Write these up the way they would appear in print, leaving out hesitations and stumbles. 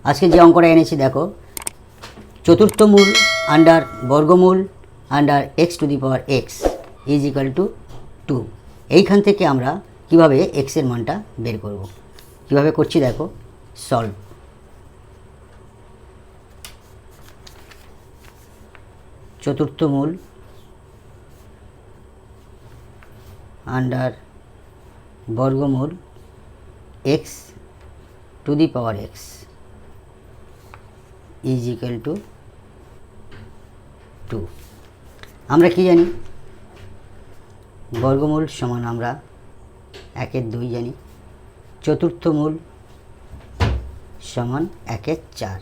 আজকে যে অঙ্কটা এনেছি দেখো, চতুর্থ মূল আন্ডার বর্গমূল under x to the power x is equal to 2। এইখান থেকে আমরা কিভাবে এক্সের মানটা বের করব, কিভাবে করছি দেখো। সলভ। চতুর্থ মূল আন্ডার বর্গমূল x to the power x is equal to 2। আমরা কি জানি, বর্গমূল সমান আমরা 1/2 জানি, চতুর্থ মূল সমান 1/4।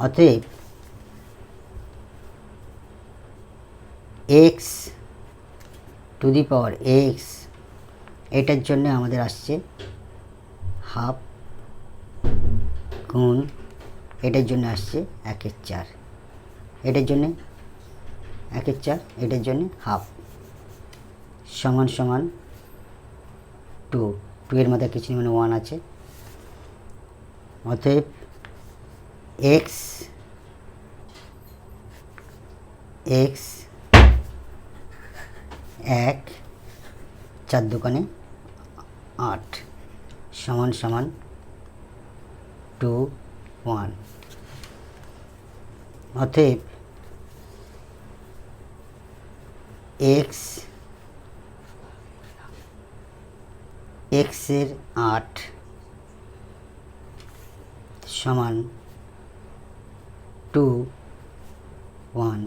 অতএব x to the power x, এটার জন্য আমাদের আসছে হাফ, গুণ এটার জন্য আসছে 1/4, এটার জন্যে 1/4, এটার জন্যে হাফ, সমান সমান 2। 2 এর মধ্যে কিছু নেই, মানে 1 আছে। অতএব এক্স 1 4 দোকানে 8 সমান সমান 2 1। অতএব এক্স এর 8 সমান 2 1।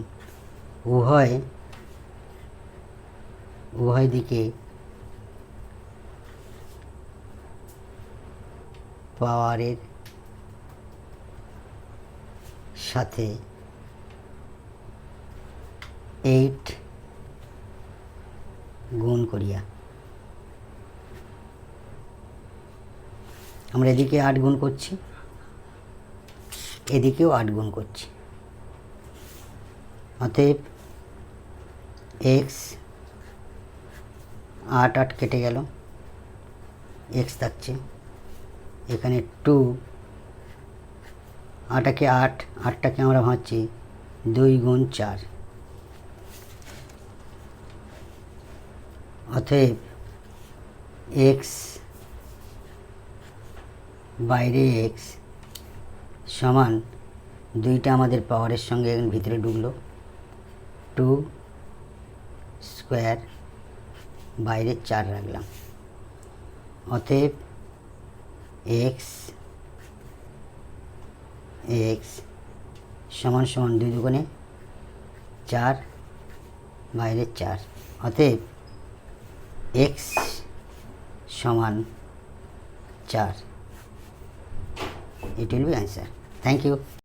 উভয় দিকে পাওয়ারের সাথে 8 গুণ করিয়া আমরা এদিকে 8 গুণ করছি, এদিকেও 8 গুণ করছি। অতএব এক্স 8 8 কেটে গেল, এক্স থাকছে এখানে 2। 8টাকে 8, 8টাকে আমরা ভাঙছি 2 গুণ 4। অতএব এক্স বাইরে এক্স সমান 2টা আমাদের পাওয়ারের সঙ্গে ভিতরে ঢুকলো, 2 স্কোয়ার, বাইরে 4 রাখলাম। অতএব এক্স সমান সমান 2 দুগুণে 4, বাইরে 4। অতএব এক্স সমান 4। It will be answer. Thank you.